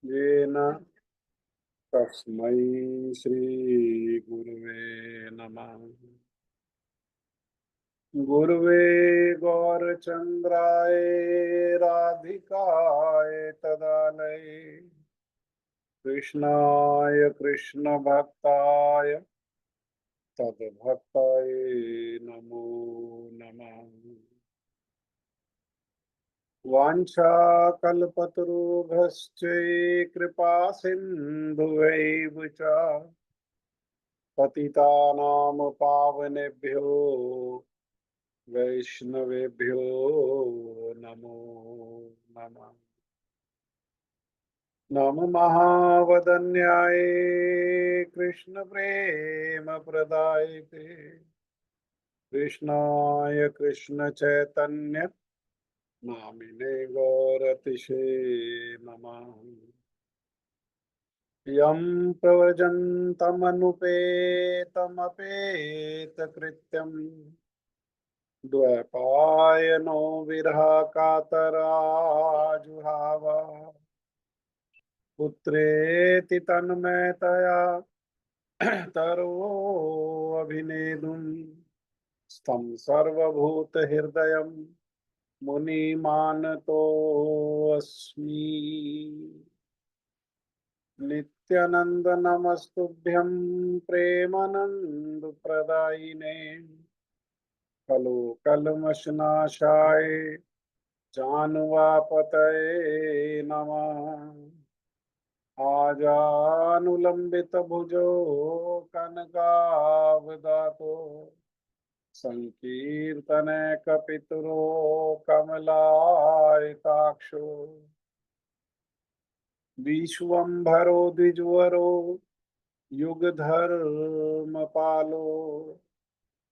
येन तस्मै श्री गुरुवे नमः। गुरुवे गौरचन्द्राय राधिकाय तदालये कृष्णाय कृष्णभक्ताय तद्भक्ताय नमो नमः। वाञ्छाकल्पतरुभ्यश्च कृपा सिन्धुवैव च पतितानां पावनेभ्यो वैष्णवेभ्यो नमो नमः। नमो महावदन्याय कृष्णप्रेमप्रदायते कृष्णाय कृष्णचैतन्य नामिने गौरतिशे नमः। यं प्रव्रजन्तमनुपेतमपेतकृत्यम् द्वैपायनो विरहकातराजुहाव पुत्रेति तन्मयतया तरोऽभिनेदुं स्तं सर्वभूतहृदयं मुनिमानतोऽस्मि। नित्यानन्द नमस्तुभ्यं प्रेमानन्द प्रदायिने खलु कल्मषनाशाय जानुवापतये नमः। आजानुलम्बितभुजो कनकावदातो संकीर्तनैकपितरो कमलायताक्षो विश्वम्भरो द्विजवरो युगधर्मपालो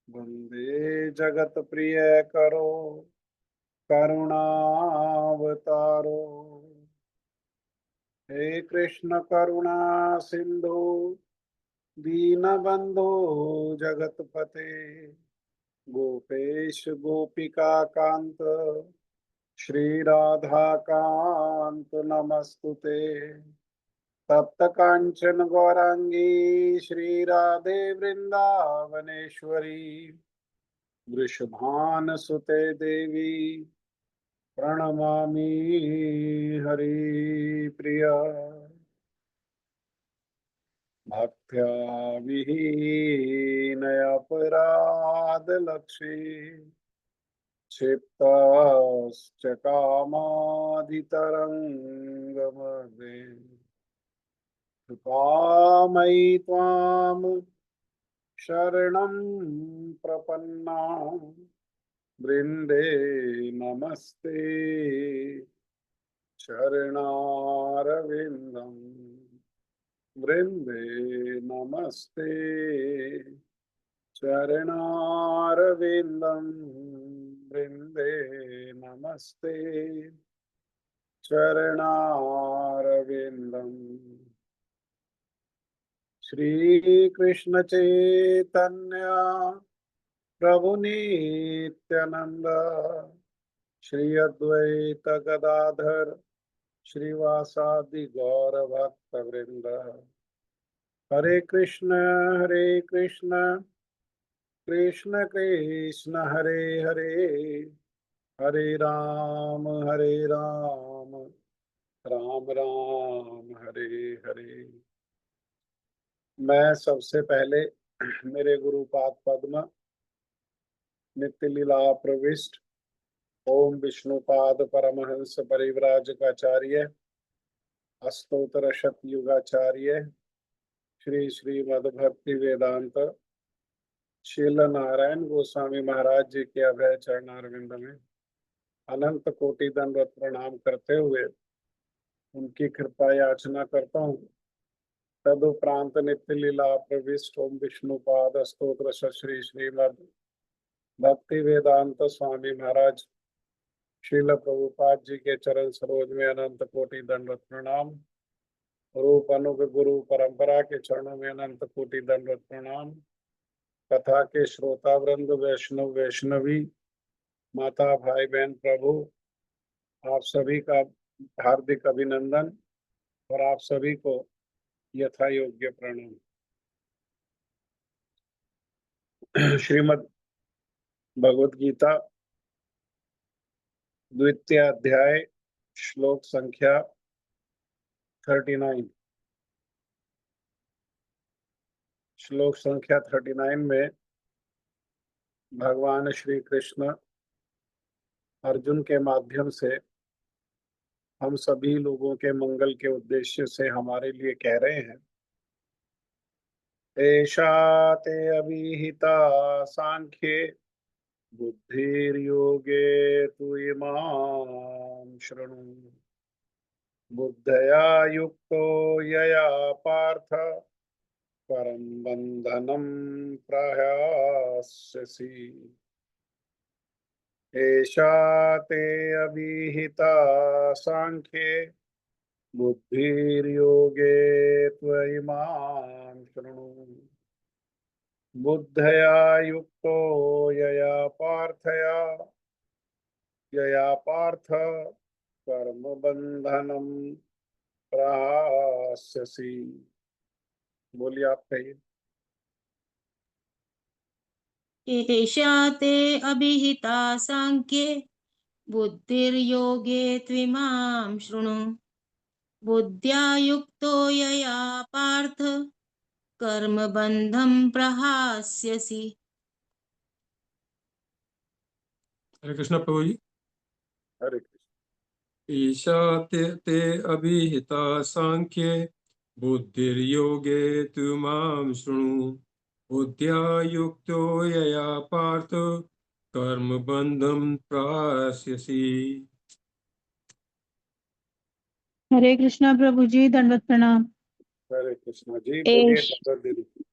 वन्दे जगत्प्रियकरो करुणावतारो। हे कृष्ण करुणा सिंधु दीनबंधो जगतपते गोपेश गोपिका कांत श्री राधा कांत नमस्तुते। तप्त कांचन गौरांगी श्री राधे वृंदावनेश्वरी वृषभान सुते देवी प्रणमामि हरिप्रिया। भक्त्या विहीनयपराधलक्षे क्षिप्तश्च कामादितरङ्गमग्ने कृपामयि त्वां शरणं प्रपन्ना वृन्दे नमस्ते चरणारविन्दम् वृन्दे नमस्ते चरणारविन्दम् वृन्दे नमस्ते चरणारविन्दम्। श्रीकृष्ण चैतन्य प्रभु नित्यानंद श्री अद्वैत गदाधर श्रीवासादि गौर भक्त वृंद। हरे कृष्ण कृष्ण कृष्ण हरे हरे हरे राम राम राम हरे हरे। मैं सबसे पहले मेरे गुरुपाद पद्म नित्य लीला प्रविष्ट ओम विष्णुपाद परमहंस परिव्राजकाचार्य अष्टोत्तर शतयुगाचार्य श्री श्री मद्भक्ति वेदांत शील नारायण गोस्वामी महाराज जी के अभय चरणारविंद में अनंत कोटि दंडवत प्रणाम करते हुए उनकी कृपा याचना करता हूँ। तदुपरांत नित्य लीला प्रविष्ट ओम विष्णुपाद स्तोत्र श्री श्रीमद भक्ति वेदांत स्वामी महाराज श्रील प्रभुपाद जी के चरण सरोज में अनंत कोटि दंडवत प्रणाम। रूप अनुग गुरु परंपरा के चरणों में अनंत कोटि दंडवत प्रणाम। कथा के श्रोता वृंद वैष्णव वैष्णवी माता भाई बहन प्रभु आप सभी का हार्दिक अभिनंदन। और आप सभी को यथा योग्य प्रणाम। श्रीमद् भगवत गीता द्वितीय अध्याय श्लोक संख्या 39। श्लोक संख्या 39 में भगवान श्री कृष्ण अर्जुन के माध्यम से हम सभी लोगों के मंगल के उद्देश्य से हमारे लिए कह रहे हैं, एषा ते अभिहिता सांख्ये बुद्धिर्योगे तु इमां शृणु बुद्धया युक्तो यया पार्थ परम बंधनं प्रहास्यसि। एषा ते अभिहिता सांख्ये बुद्धिर्योगे त्वयिमां शृणु बुद्धया युक्तो यया पार्थ कर्म बंधनम प्रहास्यसि। बोलिए, आप कहिए। एषा ते अभिहिता सांख्ये बुद्धिर्योगे त्विमां शृणु बुद्ध्या युक्तो यया पार्थ कर्मबन्धं प्रहास्यसि। हरे कृष्ण प्रभु जी। हरे कृष्ण। ईशा ते अभिहिता सांख्ये बुद्धिर्योगे तु मां शृणु बुद्ध्या युक्तो यया पार्थ कर्म बंधं प्रहास्यसि। हरे कृष्णा प्रभु जी, दंडवत प्रणाम। हरे कृष्ण जी। बोलिए डॉक्टर दीदी।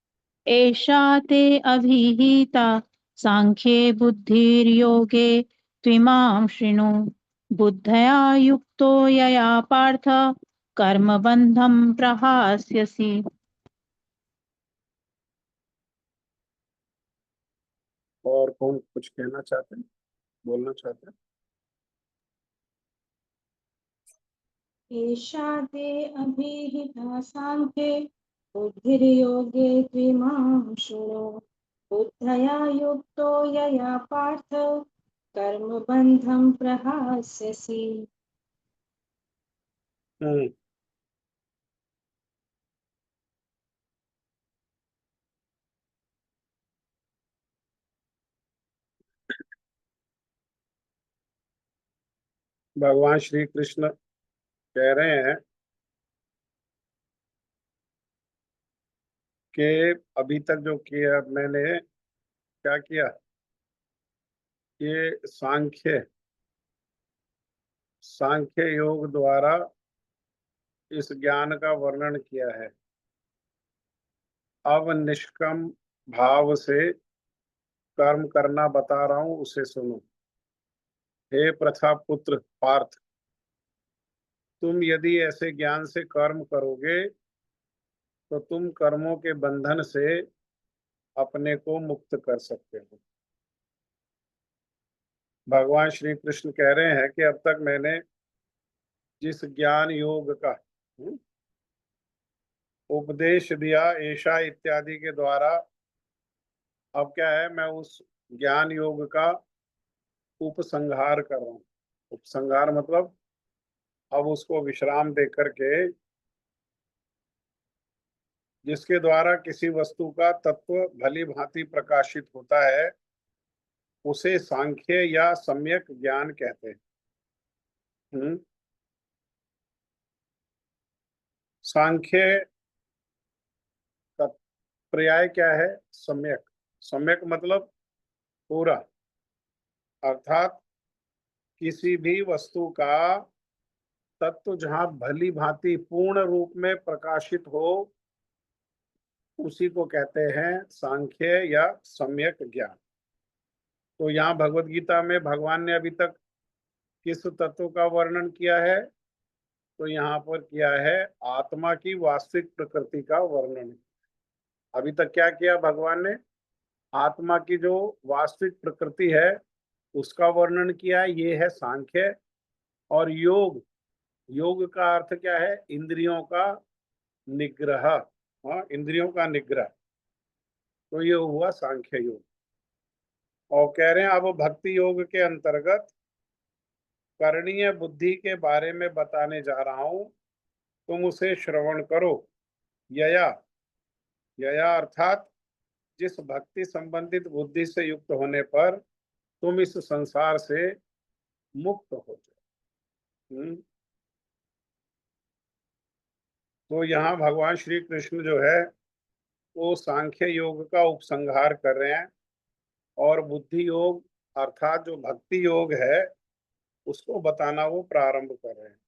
एषा ते अभिहिता सांख्ये बुद्धिर्योगे त्विमां शृणु बुद्धया युक्तो यया पार्थ कर्मबन्धं प्रहास्यसि। और कौन कुछ कहना चाहते हैं, बोलना चाहते हैं? एषा ते अभिहिता सांख्ये बुद्धिर्योगे त्विमां शृणु बुद्धया युक्तो यया पार्थ कर्मबन्धं प्रहास्यसि। भगवान श्री कृष्ण कह रहे हैं कि अभी तक जो किया मैंने, क्या किया, ये सांख्य योग द्वारा इस ज्ञान का वर्णन किया है। अब निष्काम भाव से कर्म करना बता रहा हूं, उसे सुनो। हे प्रथा पुत्र पार्थ, तुम यदि ऐसे ज्ञान से कर्म करोगे तो तुम कर्मों के बंधन से अपने को मुक्त कर सकते हो। भगवान श्री कृष्ण कह रहे हैं कि अब तक मैंने जिस ज्ञान योग का उपदेश दिया, ऐशा इत्यादि के द्वारा, अब क्या है, मैं उस ज्ञान योग का उपसंहार कर रहा हूँ। उपसंहार मतलब अब उसको विश्राम दे करके, जिसके द्वारा किसी वस्तु का तत्व भली भांति प्रकाशित होता है, उसे सांख्य या सम्यक ज्ञान कहते हैं। सांख्य का पर्याय क्या है? सम्यक। सम्यक मतलब पूरा, अर्थात किसी भी वस्तु का तत्व जहां भली भांति पूर्ण रूप में प्रकाशित हो, उसी को कहते हैं सांख्य या सम्यक ज्ञान। तो यहाँ भगवत गीता में भगवान ने अभी तक किस तत्व का वर्णन किया है? तो यहाँ पर किया है आत्मा की वास्तविक प्रकृति का वर्णन। अभी तक क्या किया भगवान ने? आत्मा की जो वास्तविक प्रकृति है उसका वर्णन किया। ये है सांख्य। और योग, योग का अर्थ क्या है? इंद्रियों का निग्रह। हाँ, इंद्रियों का निग्रह। तो ये हुआ सांख्य योग। और कह रहे हैं अब भक्ति योग के अंतर्गत करणीय बुद्धि के बारे में बताने जा रहा हूं, तुम उसे श्रवण करो। यया, यया अर्थात जिस भक्ति संबंधित बुद्धि से युक्त होने पर तुम इस संसार से मुक्त हो जाओ। तो यहाँ भगवान श्री कृष्ण जो है वो सांख्य योग का उपसंहार कर रहे हैं और बुद्धि योग अर्थात जो भक्ति योग है उसको बताना वो प्रारंभ कर रहे हैं।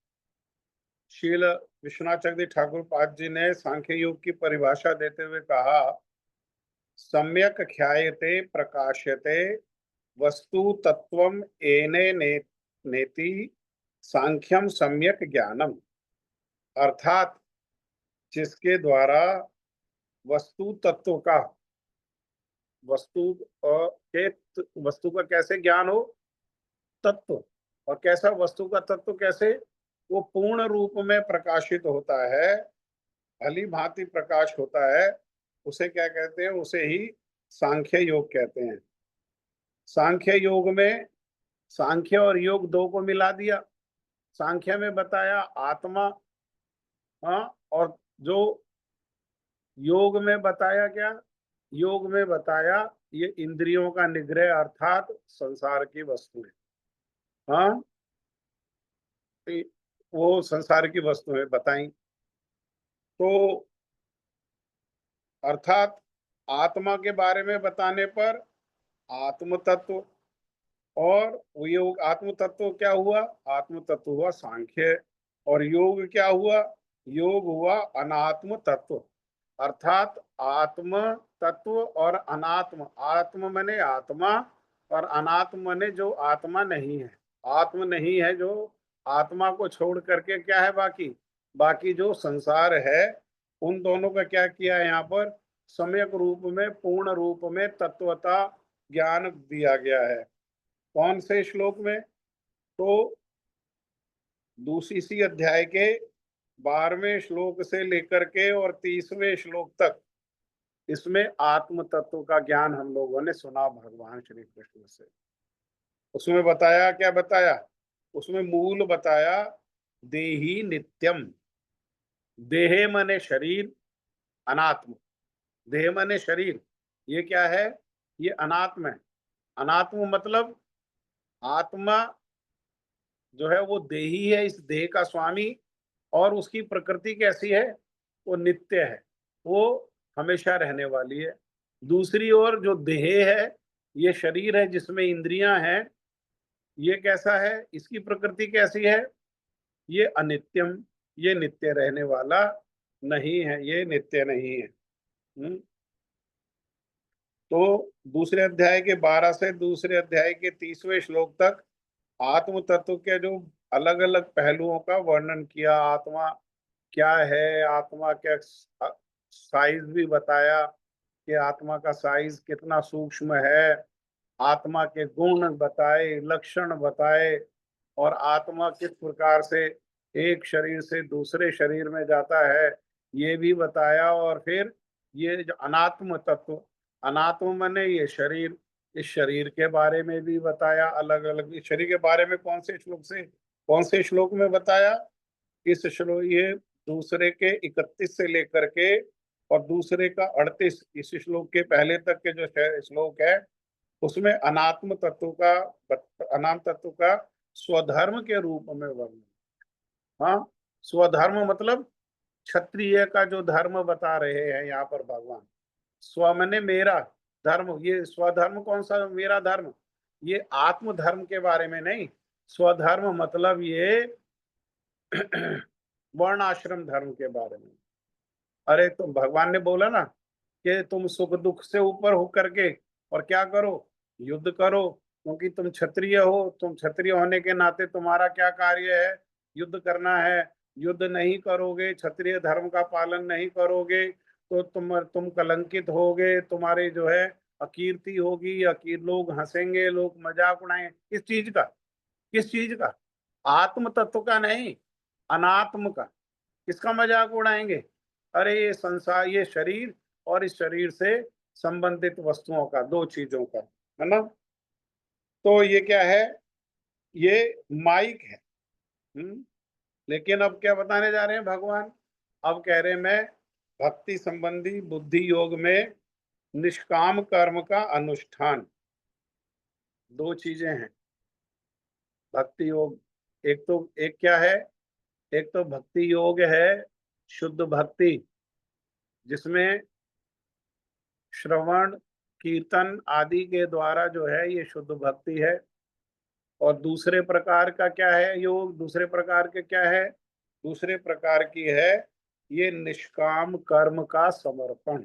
शील विश्वनाथ चक्रवर्ती ठाकुर पाद जी ने सांख्य योग की परिभाषा देते हुए कहा, सम्यक ख्यायते प्रकाश्यते वस्तु तत्वम एने नेति सांख्यम सम्यक ज्ञानम। अर्थात जिसके द्वारा वस्तु तत्व का वस्तु का कैसे ज्ञान हो? तत्व। और कैसा वस्तु का तत्व? कैसे? वो पूर्ण रूप में प्रकाशित होता है, भली भांति प्रकाश होता है, उसे क्या कहते हैं? उसे ही सांख्य योग कहते हैं। सांख्य योग में सांख्य और योग दो को मिला दिया। सांख्य में बताया आत्मा, हाँ, और जो योग में बताया क्या? योग में बताया ये इंद्रियों का निग्रह अर्थात संसार की वस्तुएं। हाँ, वो संसार की वस्तुएं बताई। तो अर्थात आत्मा के बारे में बताने पर आत्म तत्व, और योग आत्म तत्व क्या हुआ? आत्म तत्व हुआ सांख्य। और योग क्या हुआ? योग हुआ अनात्म तत्व। अर्थात आत्म तत्व और अनात्म। आत्म माने आत्मा और अनात्म माने जो आत्मा नहीं है। आत्म नहीं है जो आत्मा को छोड़ करके क्या है? बाकी बाकी जो संसार है, उन दोनों का क्या किया है यहाँ पर? सम्यक रूप में, पूर्ण रूप में तत्वता ज्ञान दिया गया है। कौन से श्लोक में? तो दूसरी अध्याय के 12वें श्लोक से लेकर के और 30वें श्लोक तक इसमें आत्म तत्व का ज्ञान हम लोगों ने सुना भगवान श्री कृष्ण से। उसमें बताया, क्या बताया? उसमें मूल बताया देही नित्यम। देहे मने शरीर, अनात्म। देह मने शरीर, ये क्या है? ये अनात्म है। अनात्म मतलब आत्मा जो है वो देही है, इस देह का स्वामी, और उसकी प्रकृति कैसी है? वो नित्य है, वो हमेशा रहने वाली है। दूसरी ओर जो देह है, ये शरीर है जिसमें इंद्रियां हैं, ये कैसा है? इसकी प्रकृति कैसी है? ये अनित्यम, ये नित्य रहने वाला नहीं है, ये नित्य नहीं है। तो दूसरे अध्याय के 12 से दूसरे अध्याय के 30वें श्लोक तक आत्म तत्व के जो अलग अलग पहलुओं का वर्णन किया। आत्मा क्या है, आत्मा क्या साइज भी बताया कि आत्मा का साइज कितना सूक्ष्म है, आत्मा के गुण बताए, लक्षण बताए, और आत्मा किस प्रकार से एक शरीर से दूसरे शरीर में जाता है ये भी बताया। और फिर ये जो अनात्म तत्व, अनात्म माने ये शरीर, इस शरीर के बारे में भी बताया अलग अलग। इस शरीर के बारे में कौन से श्लोक से कौन से श्लोक में बताया? इस श्लोक ये दूसरे के 31 से लेकर के और दूसरे का 38, इस श्लोक के पहले तक के जो श्लोक है उसमें अनात्म तत्व का, अनात्म तत्व का स्वधर्म के रूप में वर्णन। हाँ, स्वधर्म मतलब क्षत्रिय का जो धर्म बता रहे हैं यहाँ पर भगवान। स्व मने मेरा धर्म, ये स्वधर्म कौन सा मेरा धर्म? ये आत्म धर्म के बारे में नहीं। स्वधर्म मतलब ये वर्ण आश्रम धर्म के बारे में। अरे तुम, भगवान ने बोला ना कि तुम सुख दुख से ऊपर होकर के और क्या करो? युद्ध करो, क्योंकि तुम क्षत्रिय हो। तुम क्षत्रिय होने के नाते तुम्हारा क्या कार्य है? युद्ध करना है। युद्ध नहीं करोगे, क्षत्रिय धर्म का पालन नहीं करोगे तो तुम कलंकित होगे, तुम्हारे जो है अकीर्ति होगी, लोग हंसेंगे, लोग मजाक उड़ाएंगे। किस चीज का? किस चीज का? आत्म तत्व का नहीं। अनात्म का। किसका मजाक उड़ाएंगे? अरे ये संसार, ये शरीर और इस शरीर से संबंधित वस्तुओं का, दो चीजों का, है ना। तो ये क्या है? ये माइक है। लेकिन अब क्या बताने जा रहे हैं भगवान? अब कह रहे हैं मैं भक्ति संबंधी बुद्धि योग में निष्काम कर्म का अनुष्ठान, दो चीजें हैं भक्ति योग। एक क्या है? एक तो भक्ति योग है शुद्ध भक्ति, जिसमें श्रवण कीर्तन आदि के द्वारा जो है ये शुद्ध भक्ति है। और दूसरे प्रकार का क्या है योग? दूसरे प्रकार के क्या है? दूसरे प्रकार की है ये निष्काम कर्म का समर्पण।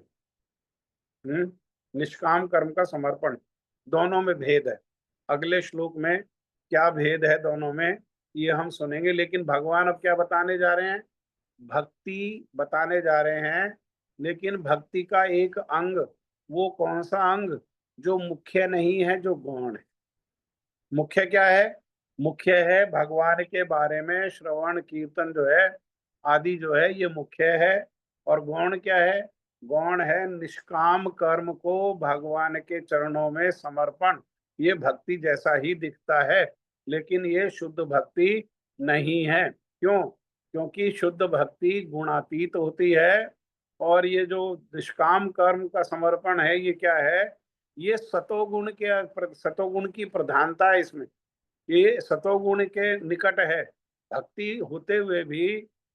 निष्काम कर्म का समर्पण, दोनों में भेद है। अगले श्लोक में क्या भेद है दोनों में ये हम सुनेंगे। लेकिन भगवान अब क्या बताने जा रहे हैं? भक्ति बताने जा रहे हैं, लेकिन भक्ति का एक अंग, वो कौन सा अंग? जो मुख्य नहीं है, जो गौण है। मुख्य क्या है? मुख्य है भगवान के बारे में श्रवण कीर्तन जो है आदि जो है ये मुख्य है। और गौण क्या है? गौण है निष्काम कर्म को भगवान के चरणों में समर्पण। ये भक्ति जैसा ही दिखता है, लेकिन ये शुद्ध भक्ति नहीं है। क्यों? क्योंकि शुद्ध भक्ति गुणातीत होती है। और ये जो निष्काम कर्म का समर्पण है ये क्या है? ये सतोगुण के, सतोगुण की प्रधानता है इसमें। ये सतोगुण के निकट है। भक्ति होते हुए भी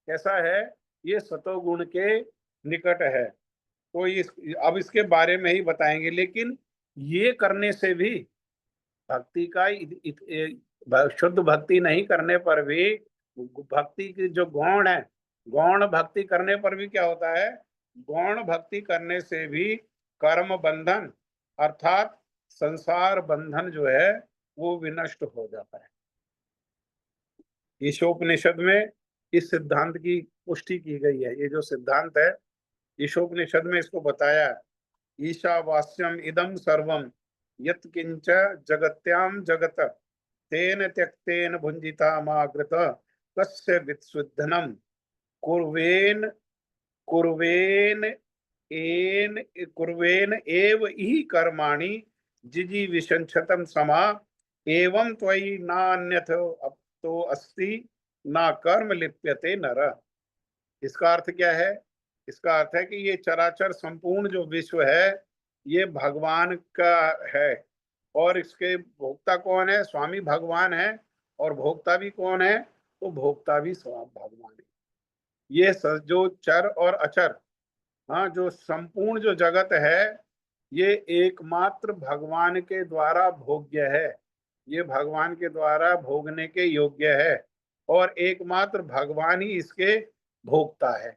कैसा है? ये सतोगुण के निकट है। तो अब इसके बारे में ही बताएंगे। लेकिन ये करने से भी भक्ति का शुद्ध भक्ति नहीं करने पर भी भक्ति की जो गौण है, गौण भक्ति करने पर भी क्या होता है? गौण भक्ति करने से भी कर्म बंधन अर्थात संसार बंधन जो है वो विनष्ट हो जाता है। ईशोपनिषद में इस सिद्धांत की पुष्टि की गई है। ये जो सिद्धांत है ईशोपनिषद में इसको बताया है। ईशावास्यम इदम सर्वम यत् किंच जगत्याम जगत तेन त्यक्तेन भुंजिता माग्रत कस्य वित्सुद्धनम कुर्वेन कुर्वेन एन कुर्वेन एव हि कर्माणि जिजी विशंछतम समा एवं त्वयि नान्यथ अब तो अस्ति ना कर्म लिप्यते नर। इसका अर्थ क्या है? इसका अर्थ है कि ये चराचर संपूर्ण जो विश्व है ये भगवान का है। और इसके भोक्ता कौन है? स्वामी भगवान है। और भोक्ता भी कौन है? तो भोक्ता भी स्वामी भगवान है। ये जो चर और अचर, हाँ, जो संपूर्ण जो जगत है ये एकमात्र भगवान के द्वारा भोग्य है। ये भगवान के द्वारा भोगने के योग्य है और एकमात्र भगवान ही इसके भोक्ता है।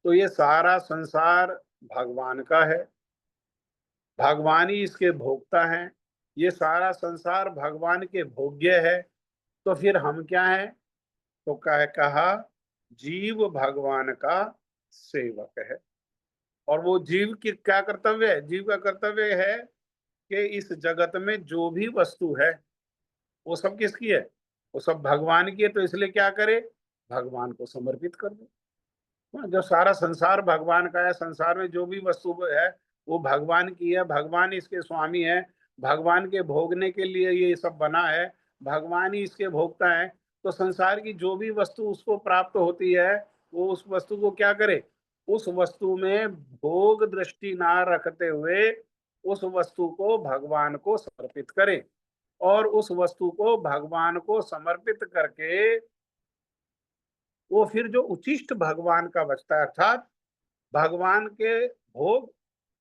तो ये सारा संसार भगवान का है, भगवान ही इसके भोक्ता हैं। ये सारा संसार भगवान के भोग्य है। तो फिर हम क्या हैं? तो कहा जीव भगवान का सेवक है। और वो जीव की क्या कर्तव्य है? जीव का कर्तव्य है कि इस जगत में जो भी वस्तु है वो सब किसकी है? वो सब भगवान की है। तो इसलिए क्या करे? भगवान को समर्पित कर दो। जो सारा संसार भगवान का है, संसार में जो भी वस्तु है वो भगवान की है, भगवान इसके स्वामी है, भगवान के भोगने के लिए ये सब बना है, भगवान ही इसके भोगता है। तो संसार की जो भी वस्तु उसको प्राप्त होती है वो उस वस्तु को क्या करे? उस वस्तु में भोग दृष्टि ना रखते हुए उस वस्तु को भगवान को समर्पित करे। और उस वस्तु को भगवान को समर्पित करके वो फिर जो उचिष्ट भगवान का बचता है अर्थात भगवान के भोग,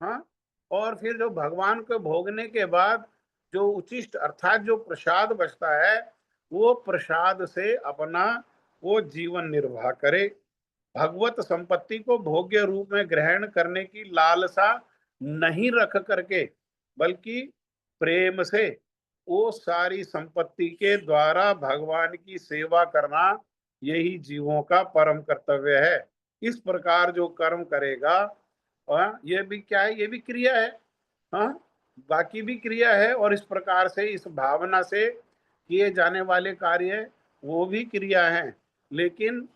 हाँ, और फिर जो भगवान को भोगने के बाद जो उचिष्ट अर्थात जो प्रसाद बचता है वो प्रसाद से अपना वो जीवन निर्वाह करे। भगवत संपत्ति को भोग्य रूप में ग्रहण करने की लालसा नहीं रख करके बल्कि प्रेम से वो सारी संपत्ति के द्वारा भगवान की सेवा करना यही जीवों का परम कर्तव्य है। इस प्रकार जो कर्म करेगा, ये भी क्या है? ये भी क्रिया है। हाँ, बाकी भी क्रिया है। और इस प्रकार से इस भावना से किए जाने वाले कार्य वो भी क्रिया हैं। लेकिन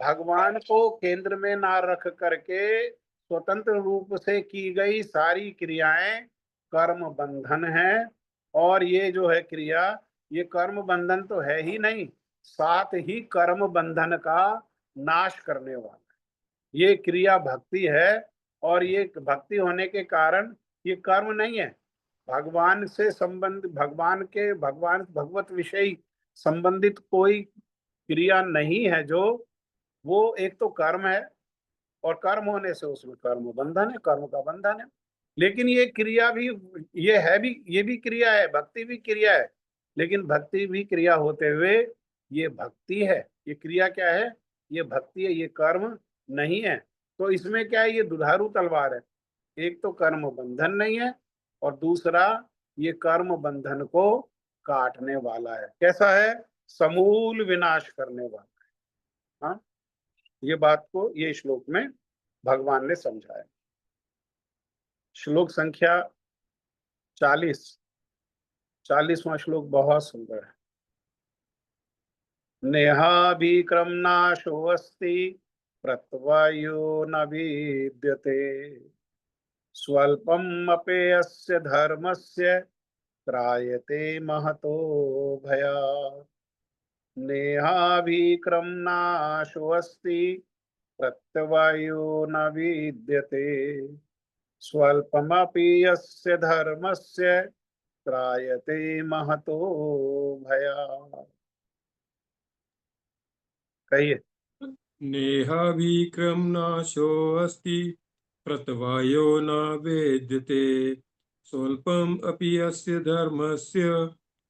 भगवान को केंद्र में ना रख करके स्वतंत्र रूप से की गई सारी क्रियाएं कर्म बंधन है। और ये जो है क्रिया, ये कर्म बंधन तो है ही नहीं, साथ ही कर्म बंधन का नाश करने वाला ये क्रिया भक्ति है। और ये भक्ति होने के कारण ये कर्म नहीं है, भगवान से संबंध, भगवान भगवत विषय संबंधित कोई क्रिया नहीं है जो, वो एक तो कर्म है, और कर्म होने से उसमें कर्म बंधन है, कर्म का बंधन है। लेकिन ये क्रिया भी, ये है भी, ये भी क्रिया है, भक्ति भी क्रिया है, लेकिन भक्ति भी क्रिया होते हुए ये भक्ति है, ये क्रिया क्या है, ये भक्ति है, ये कर्म नहीं है। तो इसमें क्या है, ये दुधारू तलवार है, एक तो कर्म बंधन नहीं है, और दूसरा ये कर्म बंधन को काटने वाला है। कैसा है, समूल विनाश करने वाला है। हाँ, ये बात को ये श्लोक में भगवान ने समझाया। श्लोक संख्या 40वां श्लोक बहुत सुंदर है। नेहाभिक्रमनाशो अस्ति प्रत्यवायो न विद्यते स्वल्पम अपेयस्य धर्मस्य त्रायते महतो भयात्। नेहाभिक्रमनाशो अस्ति प्रत्यवायो न विद्यते स्वल्पमपि यस्य धर्मस्य त्रायते महतो भयात्। कहिए। नेहाभिक्रमनाशोऽस्ति प्रत्यवायो न वेद्यते स्वल्पम् अपि अस्य धर्मस्य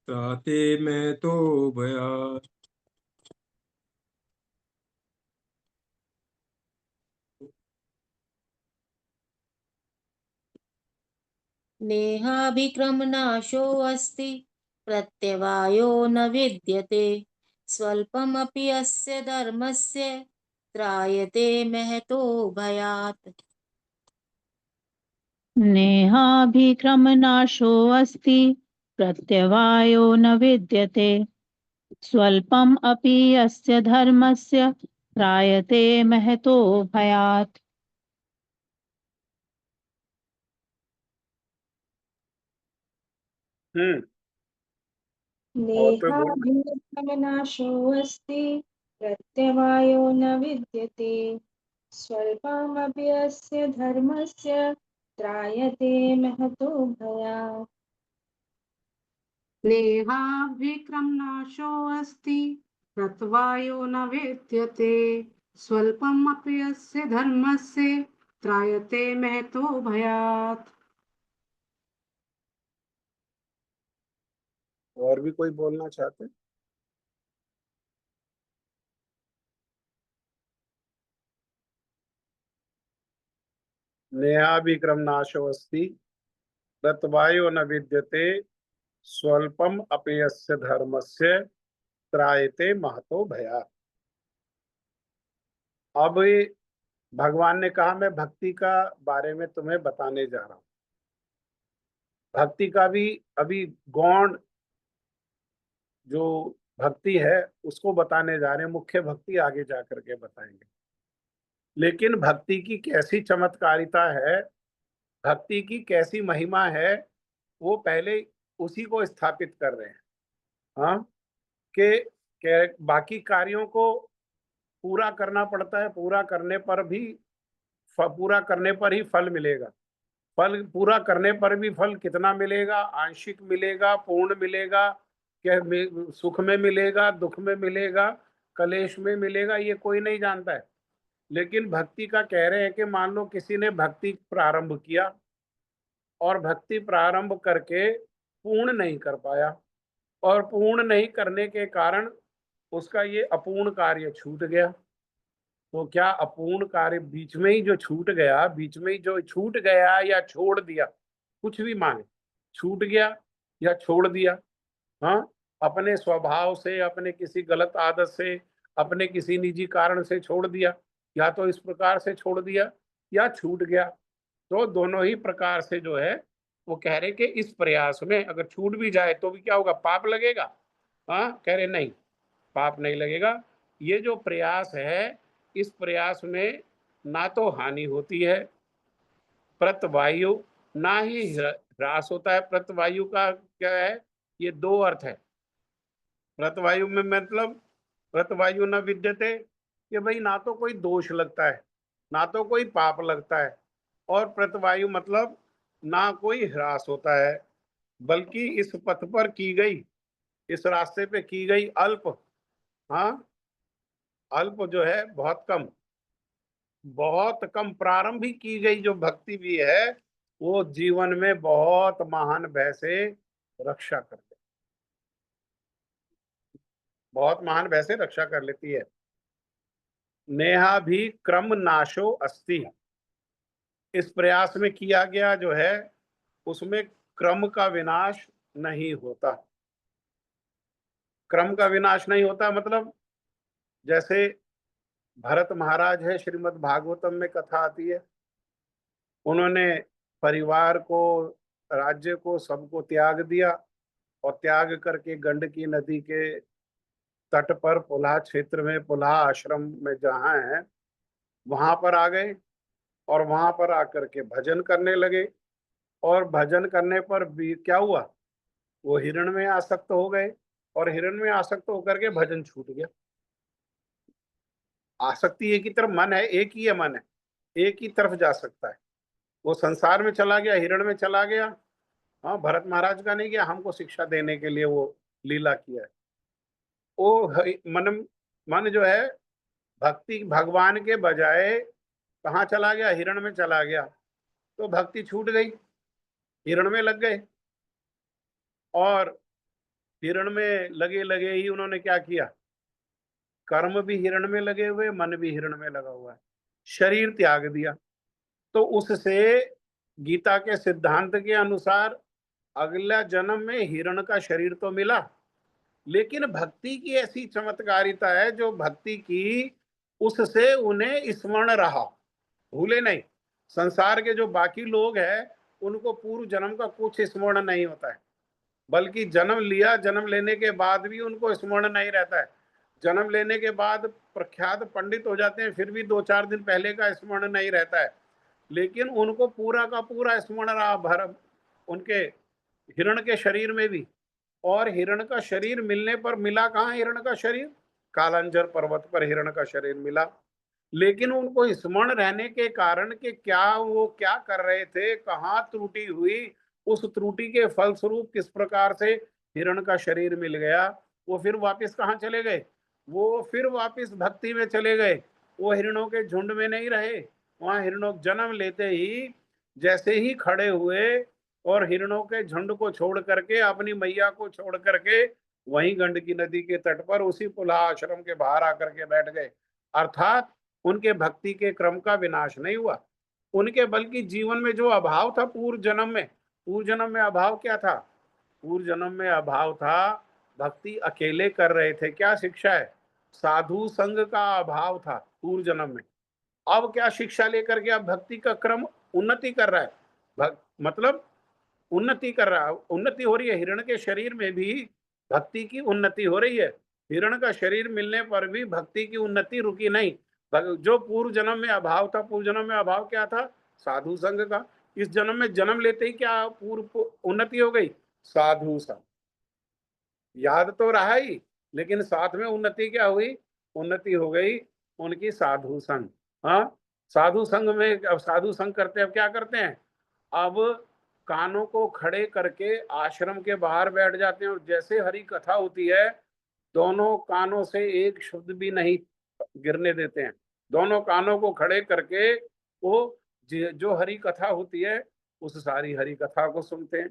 त्राते महतो भयात्। नेहाभिक्रमनाशोऽस्ति प्रत्यवायो न विद्यते स्वल्पमपि अस्य धर्मस्य त्रायते महतो भयात्। नेहाभिक्रमनाशो अस्ति प्रत्यवायो न विद्यते स्वल्पम् अपि अस्य धर्मस्य त्रायते महतो भयात्। और तो बोल। नेहाभिक्रमनाशोऽस्ति प्रत्यवायो न विद्यते स्वल्पमपि अस्य धर्मस्य त्रायते महतो भयात्। नेहाभिक्रमनाशोऽस्ति प्रत्यवायो न विद्यते स्वल्पमपि अस्य धर्मस्य त्रायते महतो भयात्। और भी कोई बोलना चाहते? नेहाभिक्रमनाशो अस्ति प्रत्यवायो न विद्यते स्वल्पम अपि यस्य धर्मस्य त्रायते महतो भयात्। अब भगवान ने कहा मैं भक्ति का बारे में तुम्हें बताने जा रहा हूं। भक्ति का भी अभी गौण जो भक्ति है उसको बताने जा रहे हैं, मुख्य भक्ति आगे जा करके बताएंगे। लेकिन भक्ति की कैसी चमत्कारिता है, भक्ति की कैसी महिमा है, वो पहले उसी को स्थापित कर रहे हैं। हाँ, के बाकी कार्यों को पूरा करना पड़ता है, पूरा करने पर ही फल मिलेगा। फल पूरा करने पर भी फल कितना मिलेगा, आंशिक मिलेगा, पूर्ण मिलेगा, क्या सुख में मिलेगा, दुख में मिलेगा, कलेश में मिलेगा, ये कोई नहीं जानता है। लेकिन भक्ति का कह रहे हैं कि मान लो किसी ने भक्ति प्रारंभ किया और भक्ति प्रारंभ करके पूर्ण नहीं कर पाया, और पूर्ण नहीं करने के कारण उसका ये अपूर्ण कार्य छूट गया। तो क्या अपूर्ण कार्य बीच में ही जो छूट गया, बीच में ही जो छूट गया या छोड़ दिया, कुछ भी माने, छूट गया या छोड़ दिया, हाँ, अपने स्वभाव से, अपने किसी गलत आदत से, अपने किसी निजी कारण से छोड़ दिया, या तो इस प्रकार से छोड़ दिया या छूट गया, तो दोनों ही प्रकार से जो है वो कह रहे कि इस प्रयास में अगर छूट भी जाए तो भी क्या होगा, पाप लगेगा। हाँ, कह रहे नहीं, पाप नहीं लगेगा, ये जो प्रयास है, इस प्रयास में ना तो हानि होती है, प्रतवायु ना ही ह्रास होता है। प्रतवायु का क्या है, ये दो अर्थ है। प्रतवायु में मतलब प्रतवायु न विद्यते, कि भाई ना तो कोई दोष लगता है, ना तो कोई पाप लगता है, और प्रतवायु मतलब ना कोई ह्रास होता है, बल्कि इस पथ पर की गई, इस रास्ते पे की गई अल्प, हाँ अल्प जो है बहुत कम प्रारंभ ही की गई जो भक्ति भी है, वो जीवन में बहुत महान भय से रक्षा कर ले, बहुत महान भय से रक्षा कर लेती है। नेहा भी क्रम नाशो अस्ति, इस प्रयास में किया गया जो है उसमें क्रम का विनाश नहीं होता। क्रम का विनाश नहीं होता मतलब जैसे भरत महाराज है, श्रीमद् भागवतम में कथा आती है, उन्होंने परिवार को, राज्य को, सबको त्याग दिया, और त्याग करके गंडकी नदी के तट पर पुलाह क्षेत्र में, पुलाह आश्रम में जहाँ है वहां पर आ गए, और वहां पर आकर के भजन करने लगे। और भजन करने पर भी क्या हुआ, वो हिरण में आसक्त हो गए, और हिरण में आसक्त होकर के भजन छूट गया। आसक्ति एक ही तरफ, मन है एक ही है, मन है एक ही तरफ जा सकता है। वो संसार में चला गया, हिरण में चला गया। हाँ, भरत महाराज का नहीं गया, हमको शिक्षा देने के लिए वो लीला किया है। वो मन जो है भक्ति भगवान के बजाय कहाँ चला गया, हिरण में चला गया, तो भक्ति छूट गई, हिरण में लग गए। और हिरण में लगे लगे ही उन्होंने क्या किया, कर्म भी हिरण में लगे हुए, मन भी हिरण में लगा हुआ है, शरीर त्याग दिया। तो उससे गीता के सिद्धांत के अनुसार अगला जन्म में हिरण का शरीर तो मिला, लेकिन भक्ति की ऐसी चमत्कारिता है, जो भक्ति की उससे उन्हें स्मरण रहा, भूले नहीं। संसार के जो बाकी लोग हैं उनको पूर्व जन्म का कुछ स्मरण नहीं होता है, बल्कि जन्म लिया, जन्म लेने के बाद भी उनको स्मरण नहीं रहता है। जन्म लेने के बाद प्रख्यात पंडित हो जाते हैं, फिर भी 2-4 दिन पहले का स्मरण नहीं रहता है, लेकिन उनको पूरा का पूरा स्मरण रहा भर उनके हिरण के शरीर में भी। और हिरण का शरीर मिलने पर मिला कहाँ, हिरण का शरीर कालांजर पर्वत पर हिरण का शरीर मिला। लेकिन उनको स्मरण रहने के कारण कि क्या वो क्या कर रहे थे, कहाँ त्रुटि हुई, उस त्रुटि के फलस्वरूप किस प्रकार से हिरण का शरीर मिल गया, वो फिर वापस कहाँ चले गए, वो फिर वापस भक्ति में चले गए। वो हिरणों के झुंड में नहीं रहे, वहां हिरणों जन्म लेते ही जैसे ही खड़े हुए और हिरणों के झुंड को छोड़ करके, अपनी मैया को छोड़ करके वहीं गंडकी नदी के तट पर उसी पुलाह आश्रम के बाहर आकर के बैठ गए। अर्थात उनके भक्ति के क्रम का विनाश नहीं हुआ, उनके बल्कि जीवन में जो अभाव था पूर्व जन्म में अभाव क्या था, पूर्व जन्म में अभाव था भक्ति अकेले कर रहे थे। क्या शिक्षा है, साधु संग का अभाव था पूर्व जन्म में। अब क्या शिक्षा लेकर के अब भक्ति का क्रम उन्नति कर रहा है, मतलब उन्नति कर रहा है, उन्नति हो रही है। हिरण के शरीर में भी भक्ति की उन्नति हो रही है, हिरण का शरीर मिलने पर भी भक्ति की उन्नति रुकी नहीं। जो पूर्व जन्म में अभाव था, पूर्व जन्म में अभाव क्या था, साधु संग का, इस जन्म में जन्म लेते ही क्या पूर्व उन्नति हो गई, साधु संग। याद तो रहा ही, लेकिन साथ में उन्नति क्या हुई, उन्नति हो गई उनकी साधु संग। हाँ, साधु संग में, अब साधु संग करते हैं, अब क्या करते हैं, अब कानों को खड़े करके आश्रम के बाहर बैठ जाते हैं, और जैसे हरि कथा होती है दोनों कानों से एक शब्द भी नहीं गिरने देते हैं, दोनों कानों को खड़े करके वो जो हरि कथा होती है उस सारी हरि कथा को सुनते हैं।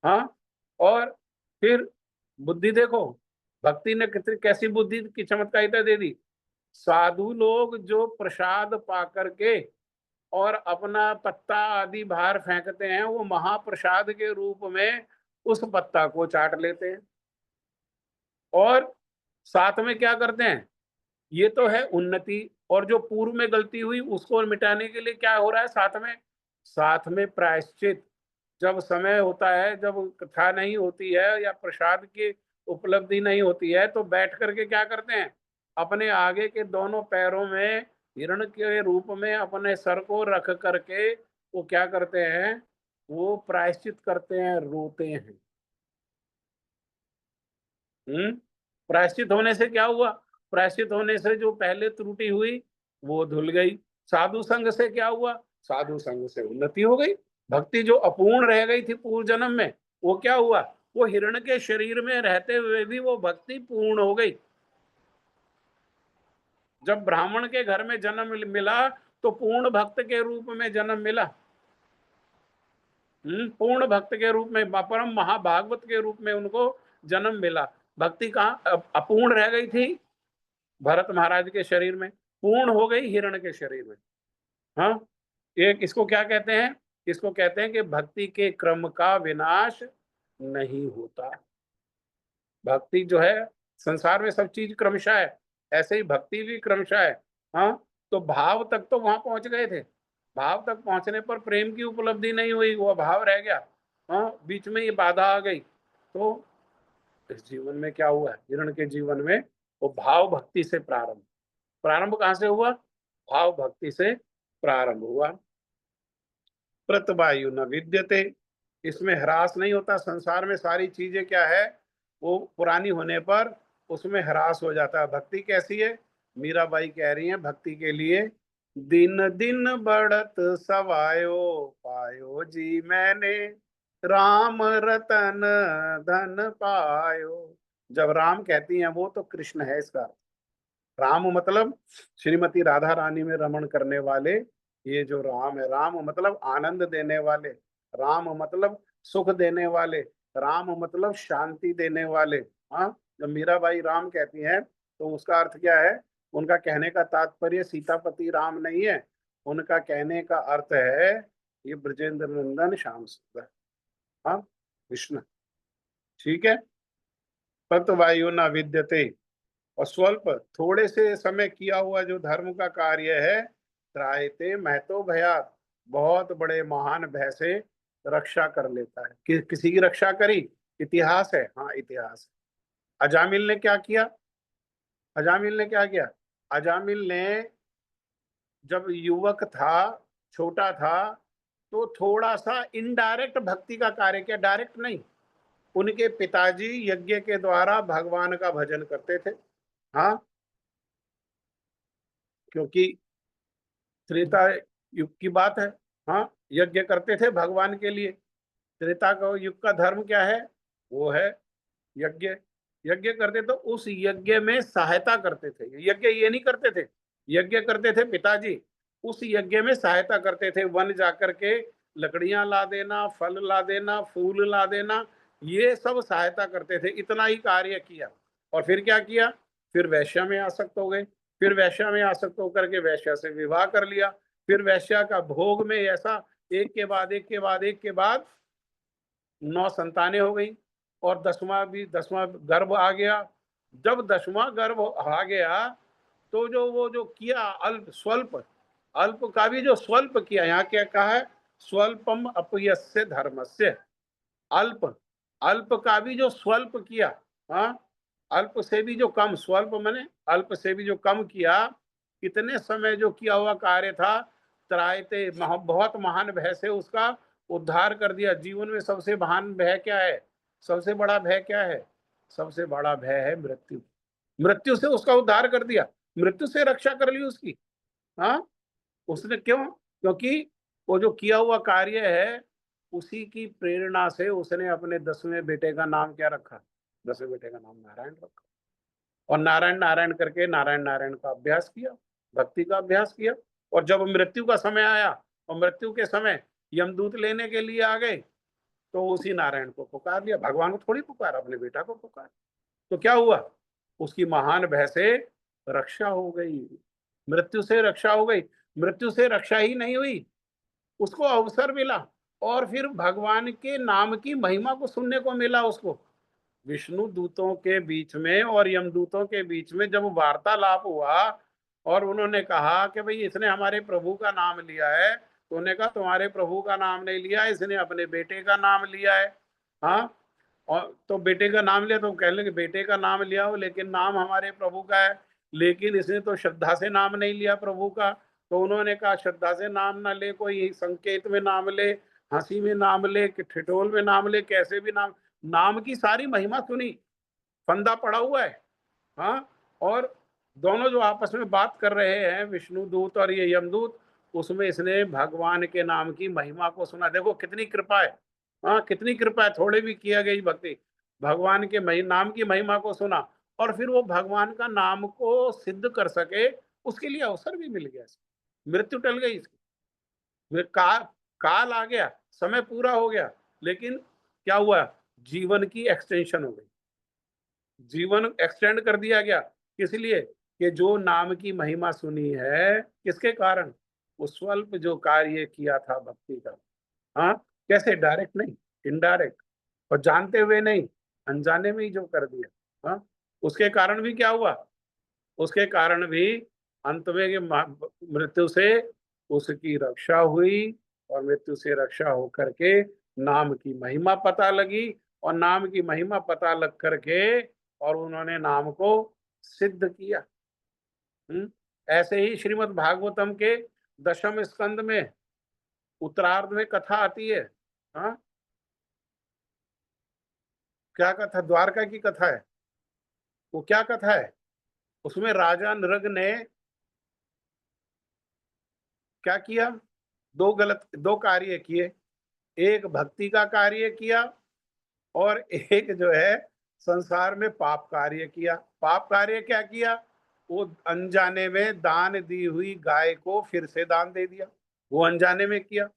हाँ, और फिर बुद्धि देखो, भक्ति ने कितनी कैसी बुद्धि की चमत्कारिता दे दी। साधु लोग जो प्रसाद पा करके और अपना पत्ता आदि बाहर फेंकते हैं, वो महाप्रसाद के रूप में उस पत्ता को चाट लेते हैं, और साथ में क्या करते हैं, ये तो है उन्नति। और जो पूर्व में गलती हुई उसको मिटाने के लिए क्या हो रहा है, साथ में प्रायश्चित। जब समय होता है, जब कथा नहीं होती है या प्रसाद की उपलब्धि नहीं होती है, तो बैठ करके क्या करते हैं, अपने आगे के दोनों पैरों में हिरण के रूप में अपने सर को रख करके वो क्या करते हैं, वो प्रायश्चित करते हैं, रोते हैं। प्रायश्चित होने से क्या हुआ? प्रायश्चित होने से जो पहले त्रुटि हुई वो धुल गई। साधु संग से क्या हुआ? साधु संग से उन्नति हो गई। भक्ति जो अपूर्ण रह गई थी पूर्व जन्म में, वो क्या हुआ? वो हिरण के शरीर में रहते हुए भी वो भक्ति पूर्ण हो गई। जब ब्राह्मण के घर में जन्म मिला तो पूर्ण भक्त के रूप में जन्म मिला। पूर्ण भक्त के रूप में, परम महाभागवत के रूप में उनको जन्म मिला। भक्ति कहाँ अपूर्ण रह गई थी? भरत महाराज के शरीर में। पूर्ण हो गई हिरण के शरीर में। हाँ, एक इसको क्या कहते हैं? इसको कहते हैं कि भक्ति के क्रम का विनाश नहीं होता। भक्ति जो है, संसार में सब चीज क्रमशः है, ऐसे ही भक्ति भी क्रमशः है। हाँ, तो भाव तक तो वहां पहुंच गए थे। भाव तक पहुंचने पर प्रेम की उपलब्धि नहीं हुई, वो भाव रह गया। हाँ, बीच में ये बाधा आ गई। तो इस जीवन में क्या हुआ? हिरण के जीवन में वो भाव भक्ति से प्रारंभ कहां से हुआ? भाव भक्ति से प्रारंभ हुआ। प्रतवायु न विद्यते, इसमें ह्रास नहीं होता। संसार में सारी चीजें क्या है, वो पुरानी होने पर उसमें ह्रास हो जाता है। भक्ति कैसी है? मीराबाई कह रही है भक्ति के लिए, दिन दिन बढ़त सवायो, पायो जी मैंने राम रतन धन पायो। जब राम कहती हैं वो तो कृष्ण है इसका। राम मतलब श्रीमती राधा रानी में रमण करने वाले, ये जो राम है, राम मतलब आनंद देने वाले, राम मतलब सुख देने वाले, राम मतलब शांति देने वाले। हाँ, जब मीराबाई राम कहती हैं तो उसका अर्थ क्या है? उनका कहने का तात्पर्य सीतापति राम नहीं है, उनका कहने का अर्थ है ये ब्रजेंद्र नंदन श्याम सुंदर, हाँ, कृष्ण। ठीक है। पतवायु न विद्यते, और स्वल्प थोड़े से समय किया हुआ जो धर्म का कार्य है, त्रायते महतो भयात, बहुत बड़े महान भय से रक्षा कर लेता है। किसी की रक्षा करी? इतिहास है, हाँ इतिहास। अजामिल ने क्या किया? अजामिल ने क्या किया? अजामिल ने जब युवक था, छोटा था, तो थोड़ा सा इनडायरेक्ट भक्ति का कार्य किया, डायरेक्ट नहीं। उनके पिताजी यज्ञ के द्वारा भगवान का भजन करते थे। हाँ, क्योंकि त्रेता युग की बात है। हाँ, यज्ञ करते थे भगवान के लिए। त्रेता का युग का धर्म क्या है? वो है यज्ञ। यज्ञ करते तो उस यज्ञ में सहायता करते थे। यज्ञ ये नहीं करते थे, यज्ञ करते थे पिताजी, उस यज्ञ में सहायता करते थे। वन जाकर के लकड़ियां ला देना, फल ला देना, फूल ला देना, ये सब सहायता करते थे। इतना ही कार्य किया और फिर क्या किया? फिर वैश्या में आसक्त हो गए। फिर वैश्या में आसक्त होकर के वैश्या से विवाह कर लिया। फिर वैश्या का भोग में ऐसा एक के बाद एक के बाद एक के बाद 9 संतानें हो गई, और 10वां गर्भ आ गया। जब 10वां गर्भ आ गया तो जो वो जो किया अल्प स्वल्प, अल्प का भी जो स्वल्प किया, यहाँ क्या कहा है? स्वल्पम अपयस्य धर्मस्य। अल्प, अल्प का भी जो स्वल्प किया, हाँ, अल्प से भी जो कम, स्वल्प माने अल्प से भी जो कम किया, कितने समय जो किया हुआ कार्य था, त्रायते बहुत महान भय से उसका उद्धार कर दिया। जीवन में सबसे महान भय क्या है? सबसे बड़ा भय क्या है? सबसे बड़ा भय है मृत्यु। मृत्यु से उसका उद्धार कर दिया, मृत्यु से रक्षा कर ली उसकी। हाँ, उसने क्यों? क्योंकि वो जो किया हुआ कार्य है, उसी की प्रेरणा से उसने अपने 10वें बेटे का नाम क्या रखा? 10वें बेटे का नाम नारायण रखा। और नारायण नारायण करके नारायण नारायण का अभ्यास किया, भक्ति का अभ्यास किया। और जब मृत्यु का समय आया और मृत्यु के समय यमदूत लेने के लिए आ गए, तो उसी नारायण को पुकार लिया। भगवान को थोड़ी पुकार, अपने बेटा को पुकार। तो क्या हुआ? उसकी महान भय से रक्षा हो गई, मृत्यु से रक्षा हो गई। मृत्यु से रक्षा ही नहीं हुई, उसको अवसर मिला और फिर भगवान के नाम की महिमा को सुनने को मिला उसको। विष्णु दूतों के बीच में और यमदूतों के बीच में जब वार्तालाप हुआ और उन्होंने कहा कि भाई इसने हमारे प्रभु का नाम लिया है, तो उन्होंने कहा तुम्हारे प्रभु का नाम नहीं लिया, इसने अपने बेटे का नाम लिया है। हाँ, और तो बेटे का नाम लिया, तो कहने लगे बेटे का नाम लिया हो लेकिन नाम हमारे प्रभु का है। लेकिन इसने तो श्रद्धा से नाम नहीं लिया प्रभु का। तो उन्होंने कहा श्रद्धा से नाम ना ले, कोई संकेत में नाम ले, हंसी में नाम ले, कि ठिठोल में नाम ले, कैसे भी नाम, नाम की सारी महिमा सुनी, फंदा पड़ा हुआ है। हाँ, और दोनों जो आपस में बात कर रहे हैं, विष्णु दूत और ये यमदूत, उसमें इसने भगवान के नाम की महिमा को सुना। देखो कितनी कृपा है, हाँ कितनी कृपा है, थोड़े भी किया गई भक्ति, भगवान के नाम की महिमा को सुना, और फिर वो भगवान का नाम को सिद्ध कर सके, उसके लिए अवसर भी मिल गया। मृत्यु टल गई इसकी, काल आ गया, समय पूरा हो गया, लेकिन क्या हुआ, जीवन की एक्सटेंशन हो गई, जीवन एक्सटेंड कर दिया गया। किस लिए, कि जो नाम की महिमा सुनी है, किसके कारण, वो स्वल्प जो कार्य किया था भक्ति का, हाँ कैसे, डायरेक्ट नहीं, इनडायरेक्ट, और जानते हुए नहीं, अनजाने में ही जो कर दिया, हाँ उसके कारण भी क्या हुआ, उसके कारण भी अंत में मृत्यु से उसकी रक्षा हुई, और मृत्यु से रक्षा होकर के नाम की महिमा पता लगी, और नाम की महिमा पता लग करके और उन्होंने नाम को सिद्ध किया। ऐसे ही श्रीमद् भागवतम के 10वें स्कंद में उत्तरार्ध में कथा आती है। हाँ, क्या कथा, द्वारका की कथा है। वो क्या कथा है, उसमें राजा नृग ने क्या किया, दो कार्य किए, एक भक्ति का कार्य किया, और एक जो है संसार में पाप कार्य किया। पाप कार्य क्या किया, वो अनजाने में दान दी हुई गाय को फिर से दान दे दिया, वो अनजाने में किया।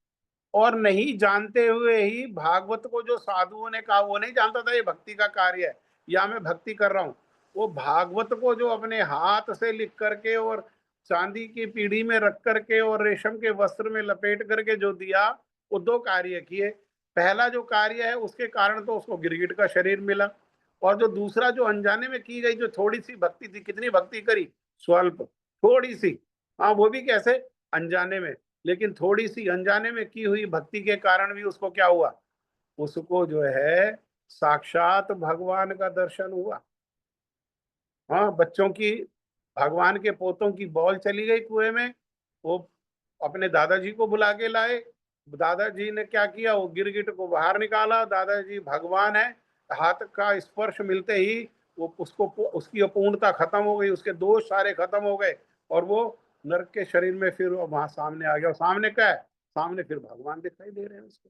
और नहीं जानते हुए ही भागवत को जो साधुओं ने कहा, वो नहीं जानता था ये भक्ति का कार्य है, या मैं भक्ति कर रहा हूँ, वो भागवत को जो अपने हाथ से लिख करके और चांदी की पीढ़ी में रख करके और रेशम के वस्त्र में लपेट करके जो दिया, वो दो कार्य किए। पहला जो कार्य है उसके कारण तो उसको गिरगिट का शरीर मिला, और जो दूसरा जो अनजाने में की गई जो थोड़ी सी भक्ति थी, कितनी भक्ति करी, स्वल्प, थोड़ी सी, हाँ वो भी कैसे, अनजाने में, लेकिन थोड़ी सी अनजाने में की हुई भक्ति के कारण भी उसको क्या हुआ, उसको जो है साक्षात भगवान का दर्शन हुआ। हाँ, बच्चों की, भगवान के पोतों की बॉल चली गई कुएं में, वो अपने दादाजी को बुला के लाए, दादाजी ने क्या किया, वो गिरगिट को बाहर निकाला, दादाजी भगवान है, हाथ का स्पर्श मिलते ही वो उसको, उसकी अपूर्णता खत्म हो गई, उसके दोष सारे खत्म हो गए, और वो नरक के शरीर में फिर वहां सामने आ गया। और सामने क्या है, सामने फिर भगवान दिखाई दे रहे हैं उसको,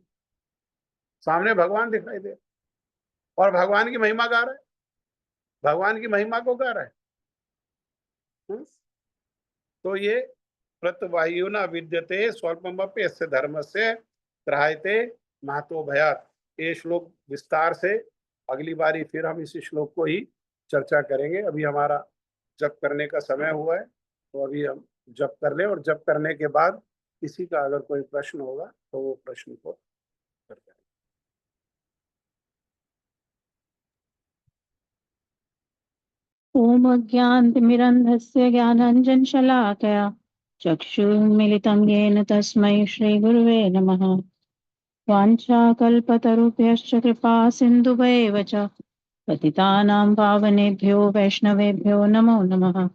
सामने भगवान दिखाई दे, और भगवान की महिमा गा रहा है, भगवान की महिमा को गा रहा है। तो ये प्रत्यवायुना विद्यते स्वल्पमपि यस्य धर्मस्य त्रायते महतो भयात्, ये श्लोक विस्तार से अगली बारी फिर हम इस श्लोक को ही चर्चा करेंगे। अभी हमारा जप करने का समय हुआ है, तो अभी हम जप कर लें, और जप करने के बाद किसी का अगर कोई प्रश्न होगा तो वो प्रश्न को कर करें। ओम अज्ञानतिमिरन्धस्य ज्ञानाञ्जनशलाकया चक्षुर्मिलितं येन तस्मै श्रीगुरुवे नमः। वाञ्छाकल्पतरुभ्यश्च कृपा सिन्धुभैव च पतितानां पावनेभ्यो वैष्णवेभ्यो नमो नमः।